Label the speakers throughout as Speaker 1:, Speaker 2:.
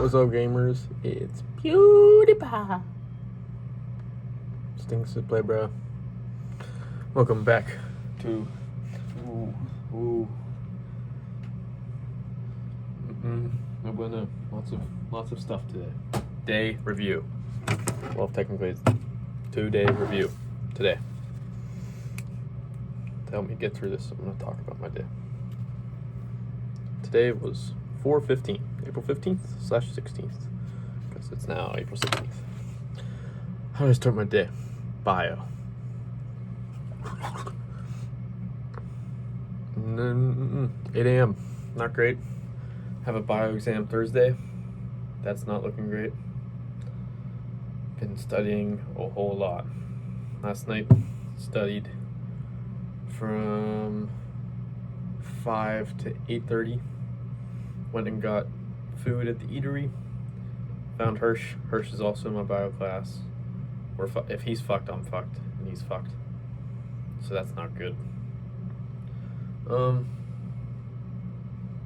Speaker 1: What's up, gamers? It's PewDiePie. Stinks to play, bro. Welcome back to lots of stuff today. Day review. Well, technically it's 2-day review today. To help me get through this, I'm going to talk about my day. Today was 4/15, April 15th/16th, because it's now April 16th. How do I start my day? Bio. 8 a.m. Not great. Have a bio exam Thursday. That's not looking great. Been studying a whole lot. Last night studied from 5 to 8:30. Went and got food at the eatery. Found Hirsch. Hirsch is also in my bio class. If he's fucked, I'm fucked, and he's fucked. So that's not good.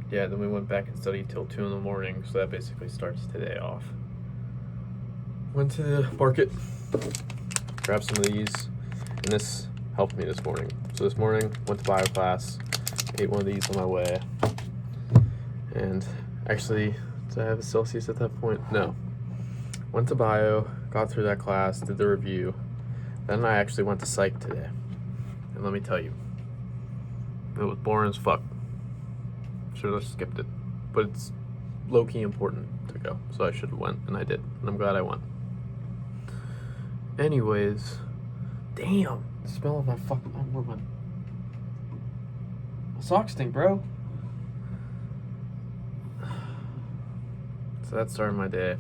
Speaker 1: Yeah, then we went back and studied till 2 in the morning, so that basically starts today off. Went to the market, grabbed some of these, and this helped me this morning. So this morning, went to bio class, ate one of these on my way, and actually, did I have a Celsius at that point? No. Went to bio, got through that class, did the review, then I actually went to psych today. And let me tell you, it was boring as fuck. Should have skipped it, but it's low-key important to go, so I should have went, and I did, and I'm glad I went. Anyways, damn, the smell of my fucking, where my socks stink, bro. So that started my day.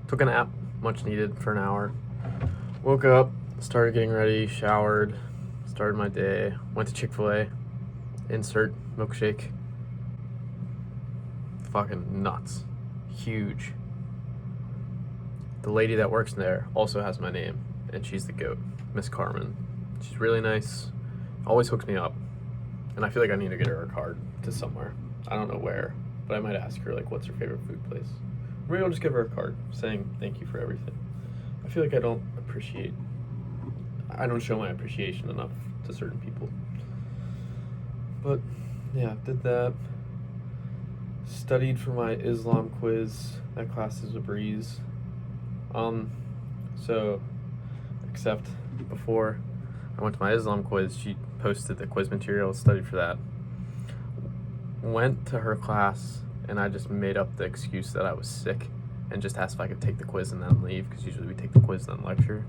Speaker 1: Took a nap, much needed, for an hour. Woke up, started getting ready, showered, started my day, went to Chick-fil-A, insert milkshake. Fucking nuts. Huge. The lady that works in there also has my name, and she's the GOAT, Miss Carmen. She's really nice, always hooks me up, and I feel like I need to get her a card to somewhere. I don't know where, but I might ask her, like, what's her favorite food place? Maybe I'll just give her a card saying thank you for everything. I feel like I don't show my appreciation enough to certain people. But yeah, did that. Studied for my Islam quiz. That class is a breeze. So, except before I went to my Islam quiz, she posted the quiz material, studied for that. Went to her class, and I just made up the excuse that I was sick and just asked if I could take the quiz and then leave, because usually we take the quiz and then lecture.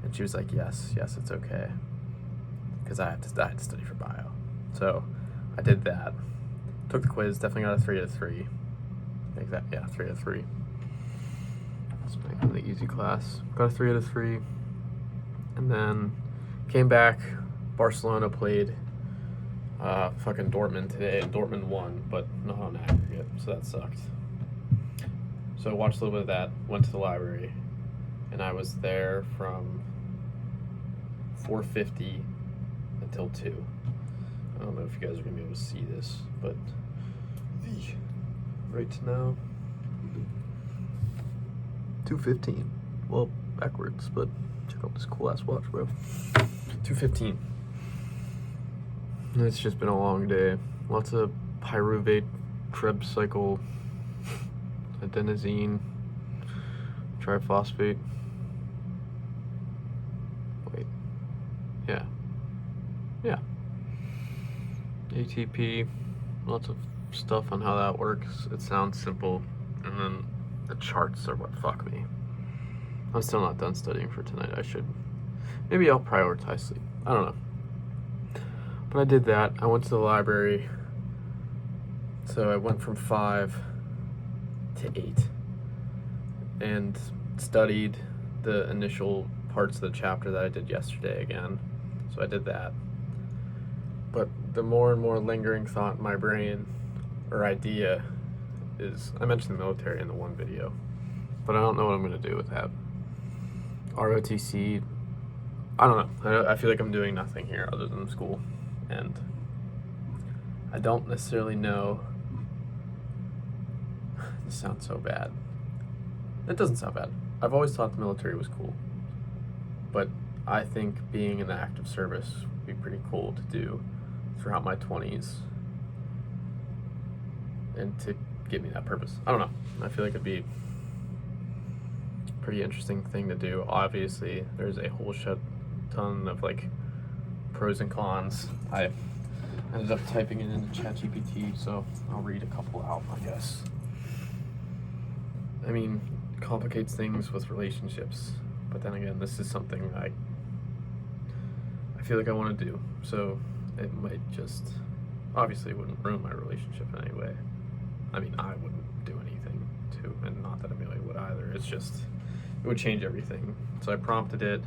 Speaker 1: And she was like, yes, it's okay, because I had to study for bio. So I did that. Took the quiz, definitely got a 3 out of 3. 3 out of 3. It's making the easy class. Got a 3 out of 3. And then came back. Barcelona played fucking Dortmund today, and Dortmund won, but not on aggregate, so that sucked. So I watched a little bit of that, went to the library, and I was there from 4:50 until 2. I don't know if you guys are going to be able to see this, but right now, 2:15. Well, backwards, but check out this cool-ass watch, bro. 2:15. It's just been a long day. Lots of pyruvate, Krebs cycle, adenosine, triphosphate. Wait. Yeah. ATP. Lots of stuff on how that works. It sounds simple. And then the charts are what fuck me. I'm still not done studying for tonight. Maybe I'll prioritize sleep. I don't know. But I did that. I went to the library. So I went from 5 to 8 and studied the initial parts of the chapter that I did yesterday again. So I did that. But the more and more lingering thought in my brain, or idea, is, I mentioned the military in the one video, but I don't know what I'm going to do with that. ROTC, I don't know. I feel like I'm doing nothing here other than school, and I don't necessarily know This sounds so bad. It doesn't sound bad. I've always thought the military was cool, but I think being in the active service would be pretty cool to do throughout my 20s and to give me that purpose. I don't know. I feel like it'd be a pretty interesting thing to do. Obviously, there's a whole shit ton of like pros and cons. I ended up typing it into ChatGPT, so I'll read a couple out, I guess. I mean, complicates things with relationships, but then again, this is something I feel like I want to do, so it might just, obviously it wouldn't ruin my relationship in any way. I mean, I wouldn't do anything to, and not that Amelia would either. It's just, it would change everything. So I prompted it,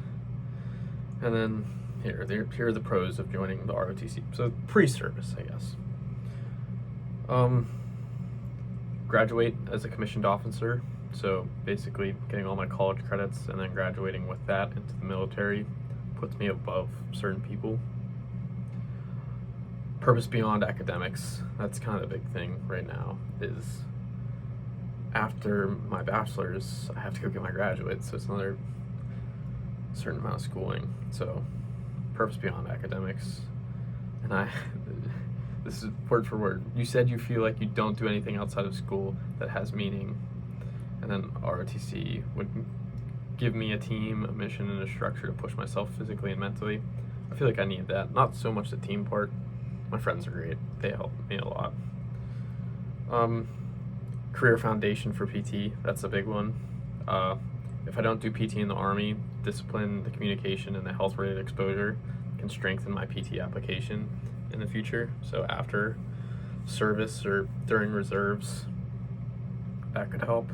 Speaker 1: and then here are the pros of joining the ROTC. So pre-service, I guess. Graduate as a commissioned officer. So basically getting all my college credits and then graduating with that into the military puts me above certain people. Purpose beyond academics. That's kind of the big thing right now, is after my bachelor's, I have to go get my graduate, so it's another certain amount of schooling. So purpose beyond academics. And this is word for word. You said you feel like you don't do anything outside of school that has meaning. And then ROTC would give me a team, a mission, and a structure to push myself physically and mentally. I feel like I need that. Not so much the team part. My friends are great. They help me a lot. Career foundation for PT. That's a big one. If I don't do PT in the Army, discipline, the communication, and the health-related exposure can strengthen my PT application in the future. So after service or during reserves, that could help.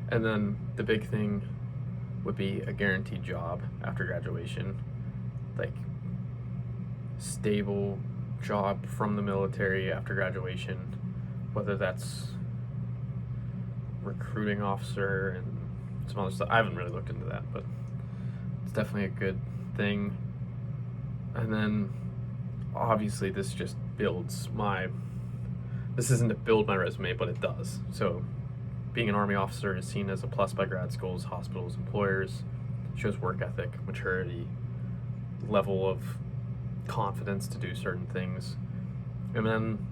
Speaker 1: And then the big thing would be a guaranteed job after graduation, like stable job from the military after graduation, whether that's recruiting officer and some other stuff. I haven't really looked into that, but it's definitely a good thing. And then obviously this just builds this isn't to build my resume, but it does. So being an Army officer is seen as a plus by grad schools, hospitals, employers. It shows work ethic, maturity, level of confidence to do certain things. And then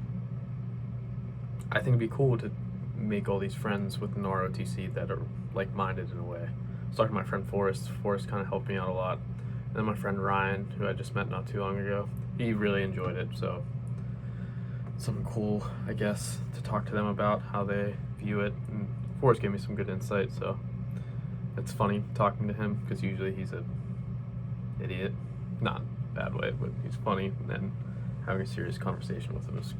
Speaker 1: I think it'd be cool to make all these friends with an ROTC that are like-minded in a way. I was talking to my friend Forrest. Forrest kind of helped me out a lot. And then my friend Ryan, who I just met not too long ago, he really enjoyed it. So something cool, I guess, to talk to them about how they view it. And Forrest gave me some good insight, so it's funny talking to him because usually he's an idiot. Not in a bad way, but he's funny, and having a serious conversation with him is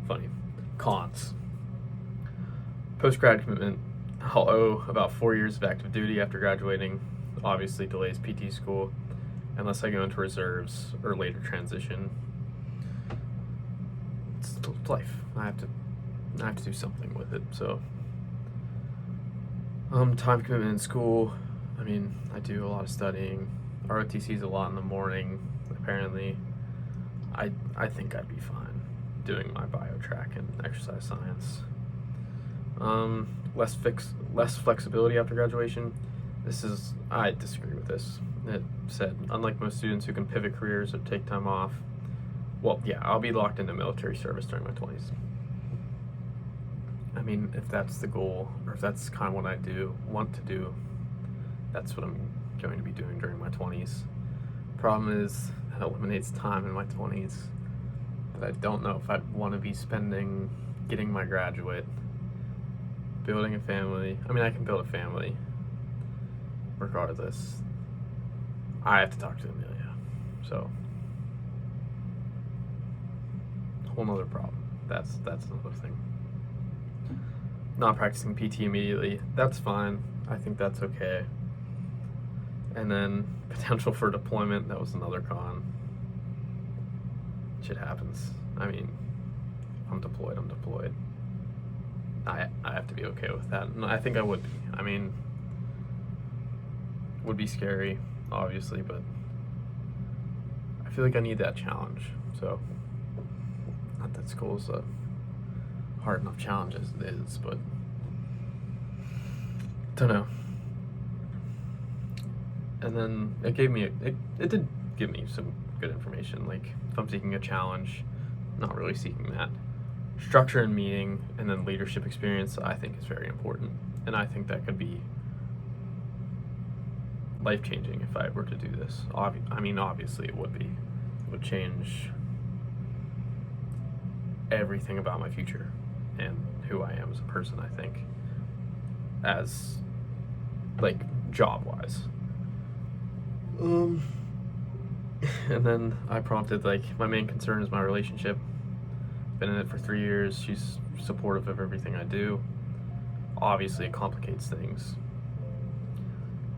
Speaker 1: funny. Cons. Post-grad commitment. I'll owe about 4 years of active duty after graduating. Obviously delays PT school unless I go into reserves or later transition. It's life. I have to do something with it. So time commitment in school. I mean, I do a lot of studying. ROTC is a lot in the morning, apparently. I think I'd be fine doing my bio track and exercise science. Less flexibility after graduation. I disagree with this. It said, unlike most students who can pivot careers or take time off, well, yeah, I'll be locked into military service during my 20s. I mean, if that's the goal, or if that's kind of what I want to do, that's what I'm going to be doing during my 20s. Problem is, it eliminates time in my 20s that I don't know if I'd want to be spending getting my graduate, building a family. I mean, I can build a family regardless. I have to talk to Amelia, so whole nother problem. That's another thing. Not practicing PT immediately, that's fine. I think that's okay. And then potential for deployment, that was another con. Shit happens. I mean, I'm deployed. I have to be okay with that. And I think I would be. I mean, would be scary, obviously, but I feel like I need that challenge. So, not that school's a hard enough challenge as it is, but don't know. And then it did give me some good information. Like, if I'm seeking a challenge, not really seeking that. Structure and meaning, and then leadership experience, I think is very important. And I think that could be life-changing if I were to do this. Obviously it would be. It would change everything about my future and who I am as a person, I think. As, like, job-wise. And then I prompted, like, my main concern is my relationship. Been in it for 3 years. She's supportive of everything I do. Obviously, it complicates things.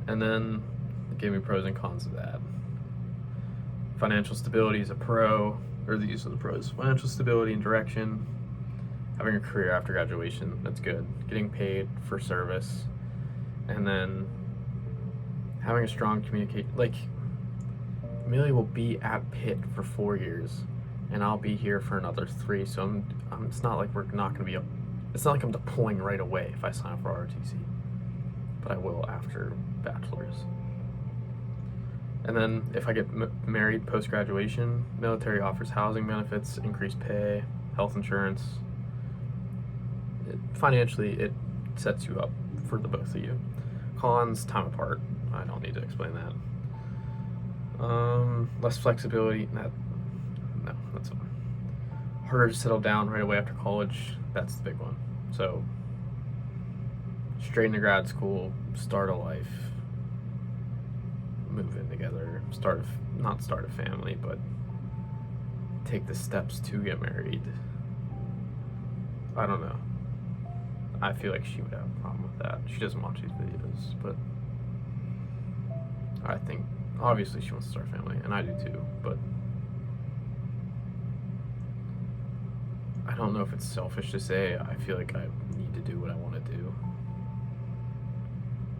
Speaker 1: And then it gave me pros and cons of that. Financial stability is a pro, or these are the pros. Financial stability and direction. Having a career after graduation, that's good. Getting paid for service. And then having a strong communication. Like, Amelia will be at Pitt for 4 years, and I'll be here for another 3. So it's not like we're not going to be. It's not like I'm deploying right away if I sign up for ROTC, but I will after bachelor's. And then if I get married post graduation, military offers housing benefits, increased pay, health insurance. Financially, it sets you up for the both of you. Cons, time apart. I don't need to explain that. Less flexibility. No, that's fine. Harder to settle down right away after college. That's the big one. So, straight into grad school, start a life, move in together, not start a family, but take the steps to get married. I don't know. I feel like she would have a problem with that. She doesn't watch these videos, but I think obviously she wants to start a family, and I do too, but I don't know if it's selfish to say. I feel like I need to do what I want to do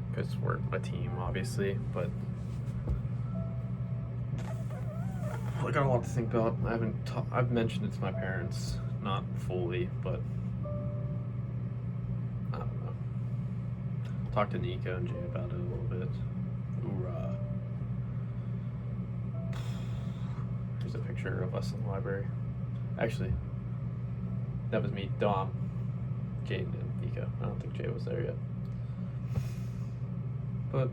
Speaker 1: because we're a team, obviously, but I got a lot to think about. I've mentioned it to my parents, not fully, but I don't know. Talked to Nico and Jay about it a little bit. Hoorah. Here's a picture of us in the library. Actually, that was me, Dom, Jaden, and Nico. I don't think Jay was there yet. But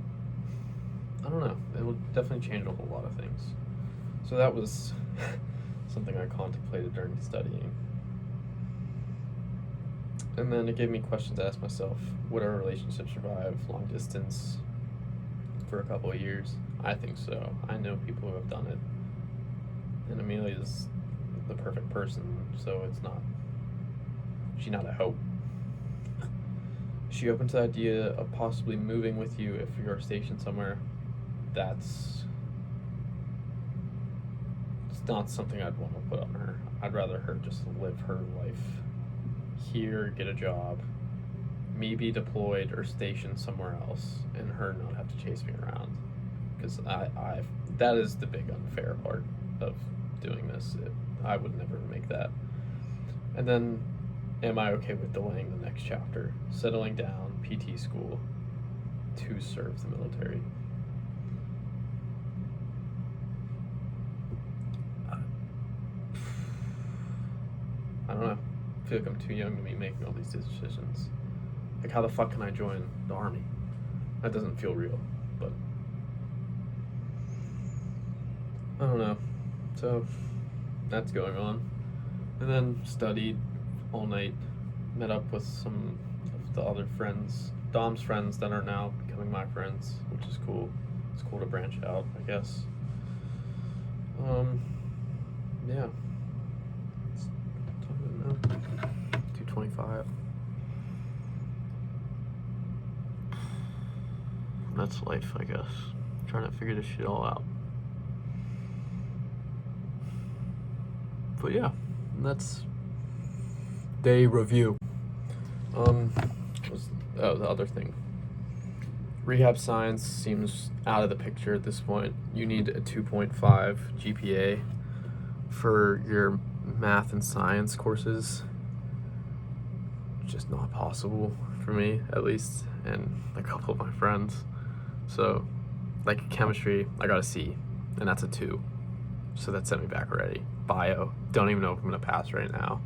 Speaker 1: I don't know. It will definitely change a whole lot of things. So that was something I contemplated during studying. And then it gave me questions to ask myself. Would our relationship survive long distance for a couple of years? I think so. I know people who have done it. And Amelia's the perfect person, so she's not a hope. Is she open to the idea of possibly moving with you if you're stationed somewhere? It's not something I'd want to put on her. I'd rather her just live her life here, get a job, me be deployed or stationed somewhere else, and her not have to chase me around. Because that is the big unfair part of doing this. I would never make that. And then, am I okay with delaying the next chapter, settling down, PT school, to serve the military? I don't know. I feel like I'm too young to be making all these decisions. Like, how the fuck can I join the Army? That doesn't feel real, but I don't know. So that's going on. And then studied all night, met up with some of the other friends, Dom's friends that are now becoming my friends, which is cool. It's cool to branch out, I guess. Yeah. 2:25. That's life, I guess. Trying to figure this shit all out. But yeah, that's day review. The other thing. Rehab science seems out of the picture at this point. You need a 2.5 GPA for your math and science courses. just not possible for me, at least, and a couple of my friends. So, like chemistry, I got a C, and that's a 2. So that sent me back already. Bio, don't even know if I'm gonna pass right now.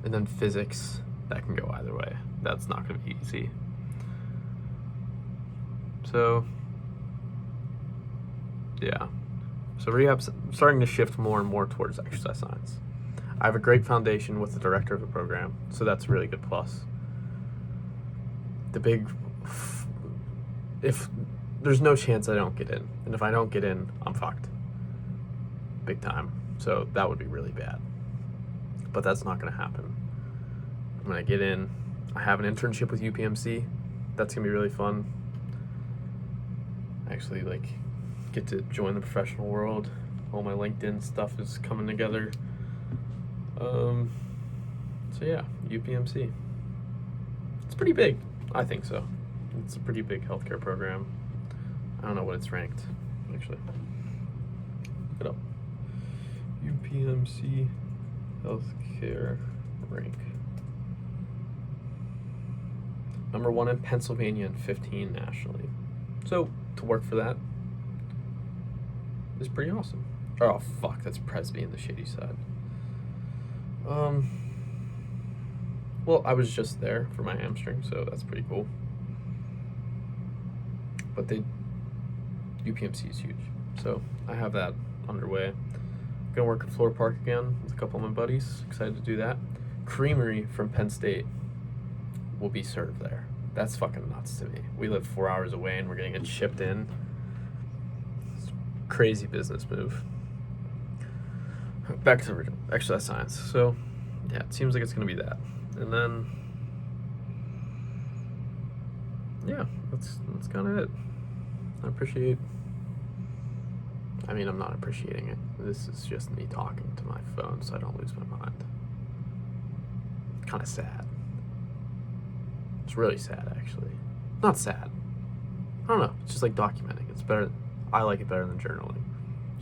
Speaker 1: And then physics, that can go either way. That's not gonna be easy. So, yeah. So rehab's starting to shift more and more towards exercise science. I have a great foundation with the director of the program, so that's a really good plus. If there's no chance I don't get in, and if I don't get in, I'm fucked. Big time. So that would be really bad. But that's not gonna happen. I'm gonna get in. I have an internship with UPMC. That's gonna be really fun. Actually, like, get to join the professional world. All my LinkedIn stuff is coming together. So yeah, UPMC. It's pretty big. I think so. It's a pretty big healthcare program. I don't know what it's ranked, actually. Look it up. UPMC healthcare rank. Number 1 in Pennsylvania and 15 nationally. So to work for that is pretty awesome. Oh fuck, that's Presby in the shady side. Well, I was just there for my hamstring, so that's pretty cool. But UPMC is huge, so I have that underway. Gonna work at Floor Park again with a couple of my buddies. Excited to do that. Creamery from Penn State will be served there. That's fucking nuts to me. We live 4 hours away and we're getting it shipped in. It's a crazy business move. Back to the original exercise science. So yeah, it seems like it's gonna be that. And then yeah, that's kind of it. I'm not appreciating it. This is just me talking to my phone so I don't lose my mind. Kind of sad. It's really sad, actually. Not sad. I don't know. It's just like documenting. It's better. I like it better than journaling.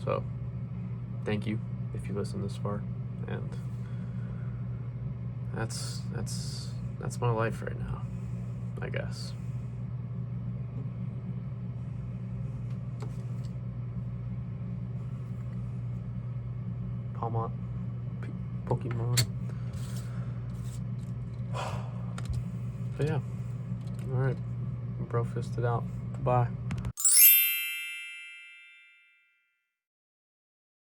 Speaker 1: So, thank you if you listen this far. And that's my life right now, I guess. Palmont, Pokemon. So yeah, all right, bro fisted out. Goodbye.